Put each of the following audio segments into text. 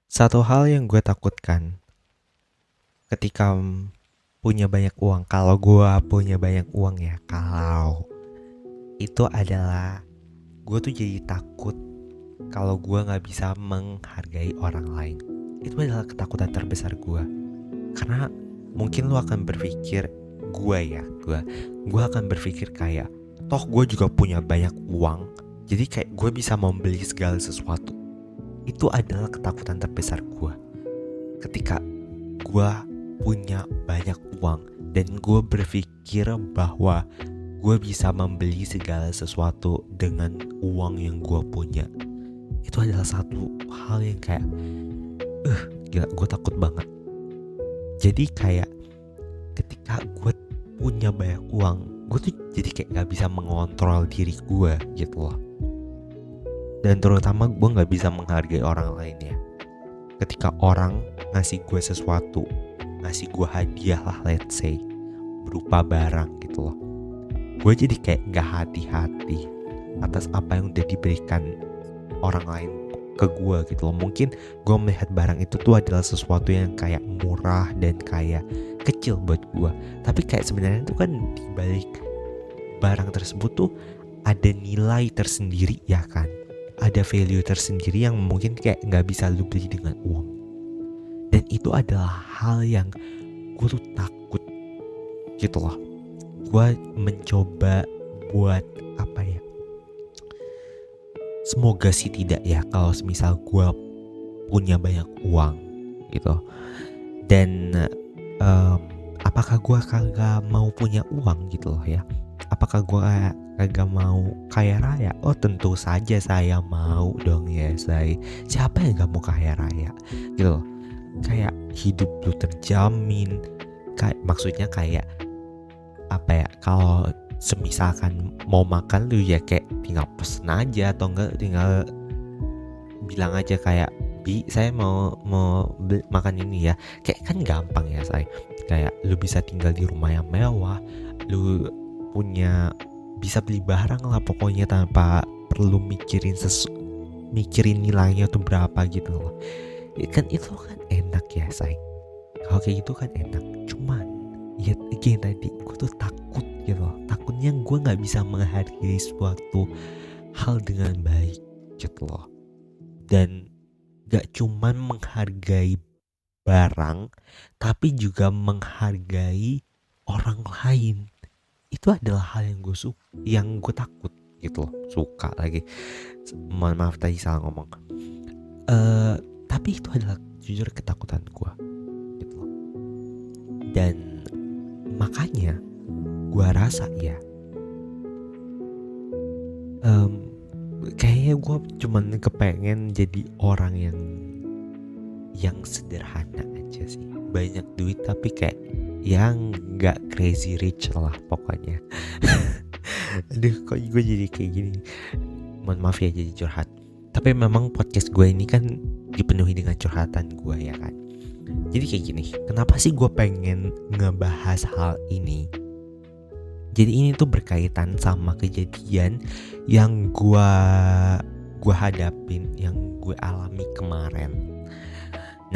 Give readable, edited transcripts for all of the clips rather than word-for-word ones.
Satu hal yang gue takutkan ketika punya banyak uang, kalau gue punya banyak uang ya, kalau itu adalah gue tuh jadi takut kalau gue nggak bisa menghargai orang lain. Itu adalah ketakutan terbesar gue, karena mungkin lu akan berpikir gue akan berpikir kayak toh gue juga punya banyak uang, jadi kayak gue bisa membeli segala sesuatu. Itu adalah ketakutan terbesar gue ketika gue punya banyak uang dan gue berpikir bahwa gue bisa membeli segala sesuatu dengan uang yang gue punya. Itu adalah satu hal yang kayak gila, gue takut banget. Jadi kayak ketika gue punya banyak uang, gue tuh jadi kayak gak bisa mengontrol diri gue gitu loh. Dan terutama gue gak bisa menghargai orang lain ya. Ketika orang ngasih gue sesuatu, ngasih gue hadiah lah, let's say berupa barang gitu loh, gue jadi kayak gak hati-hati atas apa yang udah diberikan orang lain ke gue gitu loh. Mungkin gue melihat barang itu tuh adalah sesuatu yang kayak murah dan kayak kecil buat gue, tapi kayak sebenarnya tuh kan dibalik barang tersebut tuh ada nilai tersendiri ya kan, ada value tersendiri yang mungkin kayak gak bisa lu beli dengan uang. Dan itu adalah hal yang gue tuh takut gitu loh. Gue mencoba buat apa ya, semoga sih tidak ya, kalau misal gue punya banyak uang gitu. Dan apakah gue kagak mau punya uang gitu loh ya, apakah gue kagak mau kaya raya? Oh tentu saja saya mau dong ya, siapa yang gak mau kaya raya gitu loh. Kayak hidup lu terjamin, kayak maksudnya kayak apa ya, kalau semisalkan mau makan lu ya kayak tinggal pesen aja, atau enggak tinggal bilang aja kayak, Bi saya mau makan ini ya, kayak kan gampang ya say. Kayak lu bisa tinggal di rumah yang mewah, lu punya bisa beli barang lah pokoknya tanpa perlu mikirin nilainya tuh berapa gitu loh. Kan itu kan enak ya say, kalau kayak gitu kan enak. Cuman ya again tadi gue tuh takut gitu loh, takutnya gue gak bisa menghargai suatu hal dengan baik gitu loh. Dan gak cuman menghargai barang, tapi juga menghargai orang lain. Itu adalah hal yang gue takut gitu loh. Suka lagi, mohon maaf tadi salah ngomong. Tapi itu adalah jujur ketakutan gue gitu loh. Dan makanya gue rasa ya, kayaknya gue cuman kepengen jadi orang yang sederhana aja sih, banyak duit tapi kayak yang gak crazy rich lah pokoknya. Aduh kok gue jadi kayak gini, mohon maaf ya jadi curhat. Tapi memang podcast gue ini kan dipenuhi dengan curhatan gue ya kan. Jadi kayak gini, kenapa sih gue pengen ngebahas hal ini? Jadi ini tuh berkaitan sama kejadian yang gue hadapin, yang gue alami kemarin.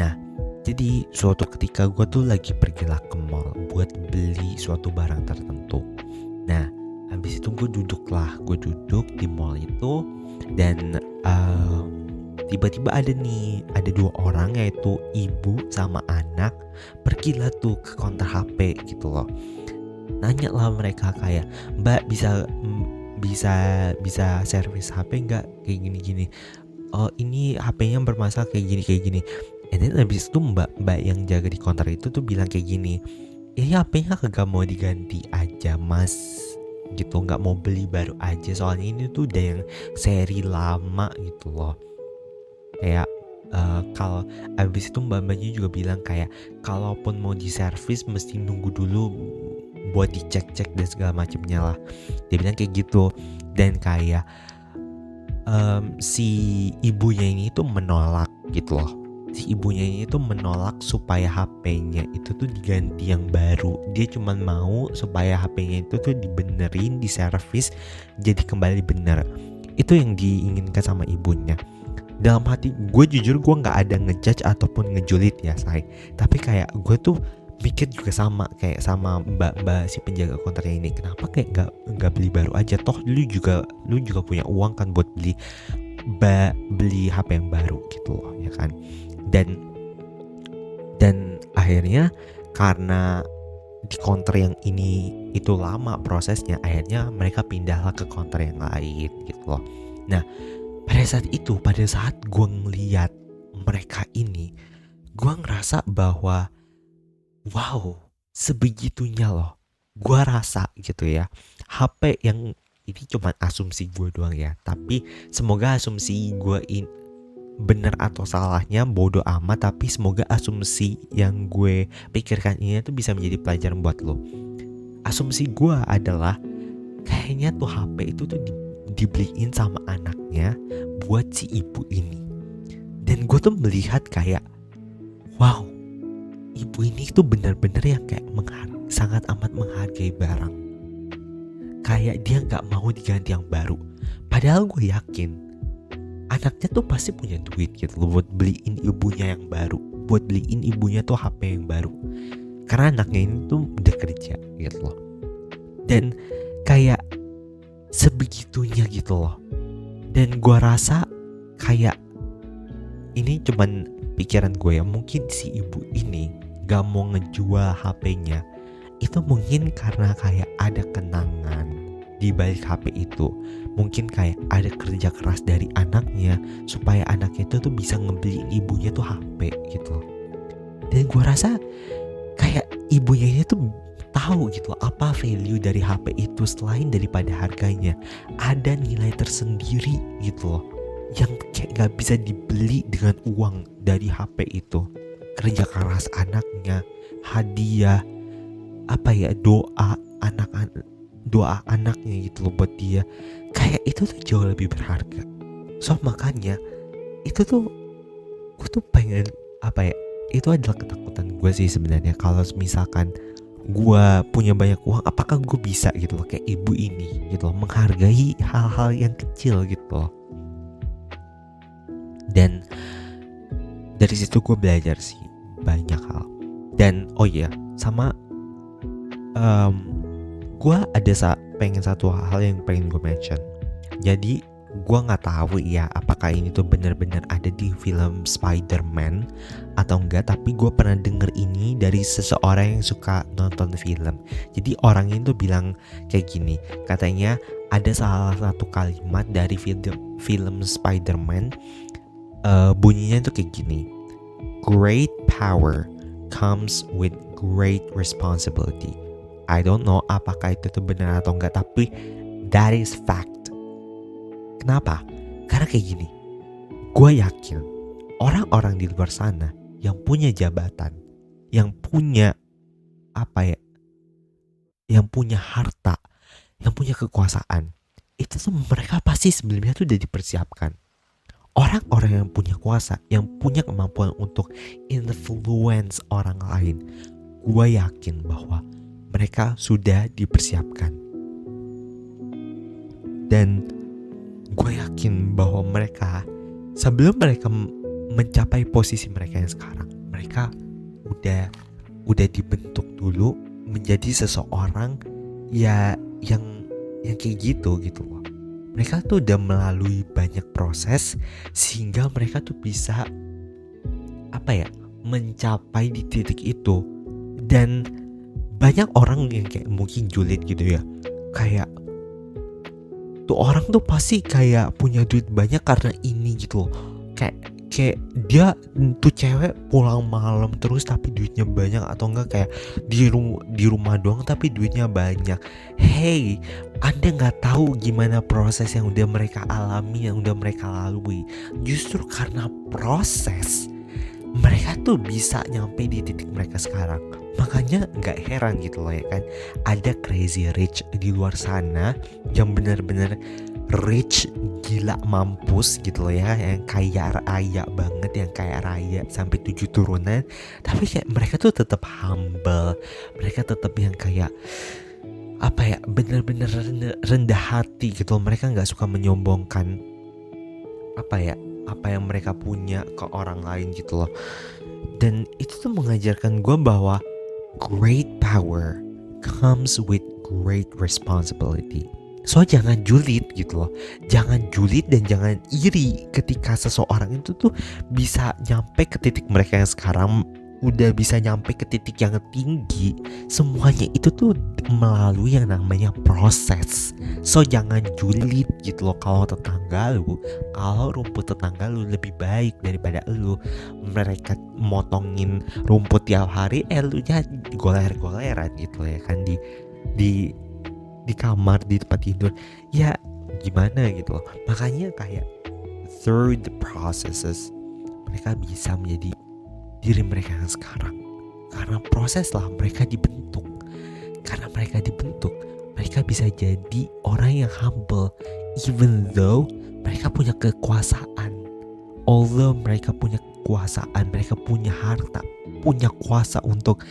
Nah, jadi suatu ketika gue tuh lagi pergilah ke mall buat beli suatu barang tertentu. Nah, habis itu gue duduk di mall itu, dan tiba-tiba ada dua orang, yaitu ibu sama anak, pergilah tuh ke counter HP gitu loh. Nanya lah mereka kayak, Mbak bisa servis HP nggak, kayak gini-gini. Oh ini HP-nya bermasalah kayak gini. And then habis itu mbak yang jaga di counter itu tuh bilang kayak gini, ini HP-nya kagak mau diganti aja mas gitu, nggak mau beli baru aja, soalnya ini tuh udah yang seri lama gitu loh. Kayak kalau abis itu mbak-mbaknya juga bilang kayak kalaupun mau diservis mesti nunggu dulu buat dicek-cek dan segala macamnya lah, dia bilang kayak gitu. Dan kayak si ibunya ini tuh menolak gitu loh. Si ibunya ini tuh menolak supaya HP-nya itu tuh diganti yang baru. Dia cuma mau supaya HP-nya itu tuh dibenerin, diservis, jadi kembali bener. Itu yang diinginkan sama ibunya. dalam hati gue jujur gue nggak ada ngejudge ataupun ngejulit ya say, tapi kayak gue tuh mikir juga sama kayak sama mbak si penjaga konternya ini, kenapa kayak nggak beli baru aja, toh lu juga punya uang kan buat beli HP yang baru gitu loh ya kan. Dan akhirnya karena di counter yang ini itu lama prosesnya, akhirnya mereka pindahlah ke counter yang lain gitu loh. Nah pada saat gue ngeliat mereka ini, gue ngerasa bahwa wow, sebegitunya loh. Gue rasa gitu ya, HP yang ini cuma asumsi gue doang ya, tapi semoga asumsi gue ini bener atau salahnya bodoh amat, tapi semoga asumsi yang gue pikirkan ini tuh bisa menjadi pelajaran buat lo. Asumsi gue adalah kayaknya tuh HP itu tuh dibeliin sama anaknya buat si ibu ini. Dan gue tuh melihat kayak wow, ibu ini tuh benar-benar yang kayak sangat amat menghargai barang. Kayak dia gak mau diganti yang baru. Padahal gue yakin anaknya tuh pasti punya duit gitu loh buat beliin ibunya yang baru, buat beliin ibunya tuh HP yang baru, karena anaknya ini tuh udah kerja gitu loh. Dan kayak sebegitunya gitu loh. Dan gue rasa kayak ini cuman pikiran gue ya, mungkin si ibu ini gak mau ngejual HP-nya itu mungkin karena kayak ada kenangan di balik HP itu. Mungkin kayak ada kerja keras dari anaknya supaya anaknya itu tuh bisa ngebeliin ibunya tuh HP gitu. Dan gue rasa kayak ibunya ini tuh tahu gitu apa value dari HP itu selain daripada harganya. Ada nilai tersendiri gitu loh yang kayak gak bisa dibeli dengan uang dari HP itu. Kerja keras anaknya, hadiah, doa anaknya gitu loh buat dia. Kayak itu tuh jauh lebih berharga. So makanya itu tuh gue tuh pengen itu adalah ketakutan gue sih sebenarnya. Kalau misalkan gue punya banyak uang, apakah gue bisa gitu loh kayak ibu ini gitu loh, menghargai hal-hal yang kecil gitu loh. Dan dari situ gue belajar sih banyak hal. Dan sama gue ada pengen satu hal yang pengen gue mention. Jadi gue nggak tahu ya apakah ini tuh benar-benar ada di film Spider-Man atau enggak, tapi gue pernah denger ini dari seseorang yang suka nonton film. Jadi orang ini tuh bilang kayak gini, katanya ada salah satu kalimat dari film Spider-Man, bunyinya tuh kayak gini, great power comes with great responsibility. I don't know apakah itu tuh benar atau enggak, tapi that is fact. Kenapa? Karena kayak gini, gue yakin orang-orang di luar sana yang punya jabatan, yang punya yang punya harta, yang punya kekuasaan, itu tuh mereka pasti sebelumnya tuh udah dipersiapkan. Orang-orang yang punya kuasa, yang punya kemampuan untuk influence orang lain, gue yakin bahwa mereka sudah dipersiapkan. Dan gue yakin bahwa mereka sebelum mereka mencapai posisi mereka yang sekarang, mereka udah dibentuk dulu menjadi seseorang ya yang kayak gitu loh. Mereka tuh udah melalui banyak proses sehingga mereka tuh bisa mencapai di titik itu. Dan banyak orang yang kayak mungkin julid gitu ya, kayak tuh orang tuh pasti kayak punya duit banyak karena ini gitu loh. Kayak dia tuh cewek pulang malam terus tapi duitnya banyak, atau enggak kayak di rumah doang tapi duitnya banyak. Hey, Anda nggak tahu gimana proses yang udah mereka alami, yang udah mereka lalui. Justru karena proses mereka tuh bisa nyampe di titik mereka sekarang. Makanya nggak heran gitu loh ya kan, ada crazy rich di luar sana yang benar-benar rich gila mampus gitu loh ya, yang kaya raya banget, yang kaya raya sampai 7 turunan, tapi kayak mereka tuh tetap humble, mereka tetap yang kayak benar-benar rendah hati gitu loh. Mereka nggak suka menyombongkan apa yang mereka punya ke orang lain gitu loh. Dan itu tuh mengajarkan gue bahwa great power comes with great responsibility. So jangan julid gitu loh. Jangan julid dan jangan iri ketika seseorang itu tuh bisa nyampe ke titik mereka yang sekarang, udah bisa nyampe ke titik yang tinggi. Semuanya itu tuh melalui yang namanya proses. So jangan julid gitu loh kalau tetangga lu, kalau rumput tetangga lu lebih baik daripada lu. Mereka motongin rumput tiap hari, lu nya goler-goleran gitu ya kan di kamar, di tempat tidur. Ya gimana gitu loh. Makanya kayak through the processes mereka bisa menjadi diri mereka yang sekarang. Karena proses lah mereka dibentuk. Karena mereka dibentuk, mereka bisa jadi orang yang humble. Even though mereka punya kekuasaan, although mereka punya kekuasaan, mereka punya harta, punya kuasa untuk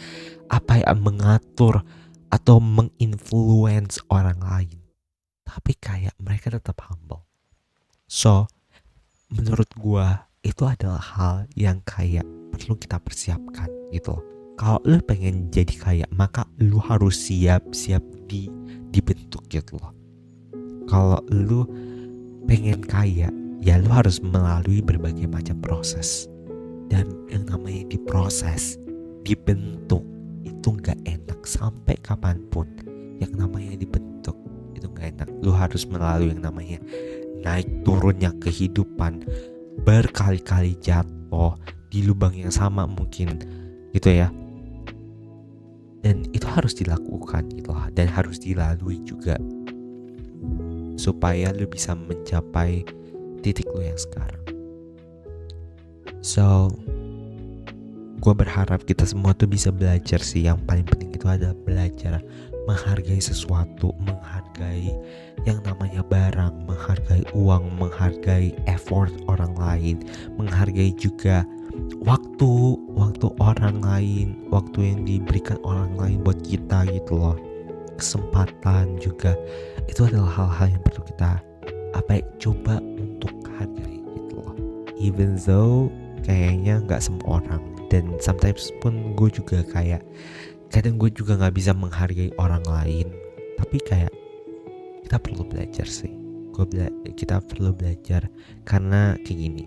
mengatur atau menginfluence orang lain, tapi kayak mereka tetap humble. So menurut gua itu adalah hal yang kayak perlu kita persiapkan gitu loh. Kalau lu pengen jadi kaya, maka lu harus siap dibentuk gitu loh. Kalau lu pengen kaya, ya lu harus melalui berbagai macam proses. Dan yang namanya diproses, dibentuk, itu gak enak sampai kapanpun. Yang namanya dibentuk, itu gak enak. Lu harus melalui yang namanya naik turunnya kehidupan, berkali-kali jatuh di lubang yang sama mungkin gitu ya. Dan itu harus dilakukan gitu lah, dan harus dilalui juga supaya lu bisa mencapai titik lu yang sekarang. So gue berharap kita semua tuh bisa belajar sih. Yang paling penting itu adalah belajar menghargai sesuatu, menghargai yang namanya barang, menghargai uang, menghargai effort orang lain, menghargai juga waktu orang lain, waktu yang diberikan orang lain buat kita gitu loh. Kesempatan juga, itu adalah hal-hal yang perlu kita coba untuk hargai gitu loh. Even though kayaknya gak semua orang, dan sometimes pun gue juga kayak kadang gue juga gak bisa menghargai orang lain, tapi kayak kita perlu belajar sih. Kita perlu belajar karena kayak gini.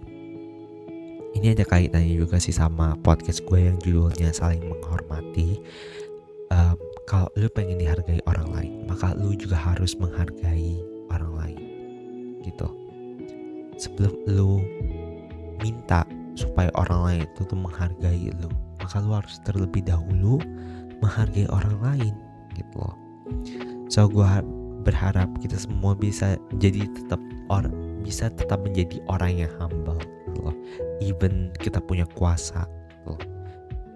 Ini ada kaitannya juga sih sama podcast gue yang judulnya Saling Menghormati. Kalau lu pengen dihargai orang lain, maka lu juga harus menghargai orang lain gitu. Sebelum lu minta supaya orang lain itu tuh menghargai lu, maka lu harus terlebih dahulu menghargai orang lain gitu loh. So gue berharap kita semua bisa tetap menjadi orang yang humble gitu loh. Even kita punya kuasa gitu loh.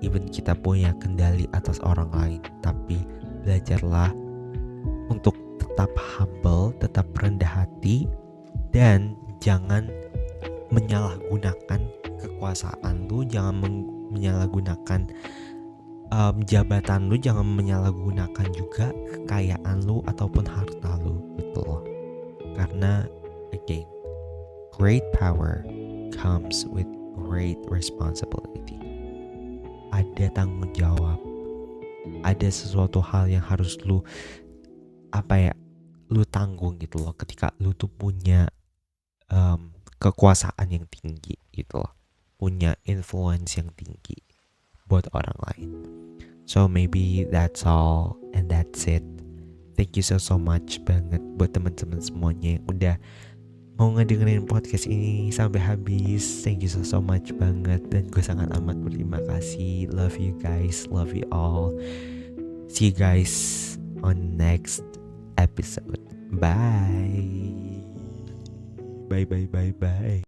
Even kita punya kendali atas orang lain, tapi belajarlah untuk tetap humble, tetap rendah hati, dan jangan menyalahgunakan kekuasaan lu, jangan menyalahgunakan jabatan lu, jangan menyalahgunakan juga kekayaan lu ataupun harta lu gitu loh. Karena again, great power comes with great responsibility. Ada tanggung jawab, ada sesuatu hal yang harus lu lu tanggung gitu loh ketika lu tuh punya kekuasaan yang tinggi gitu loh, punya influence yang tinggi buat orang lain. So maybe that's all and that's it. Thank you so much banget buat teman-teman semuanya yang udah mau ngedengerin podcast ini sampai habis. Thank you so much banget, dan gue sangat amat berterima kasih. Love you guys, love you all. See you guys on next episode. Bye. Bye.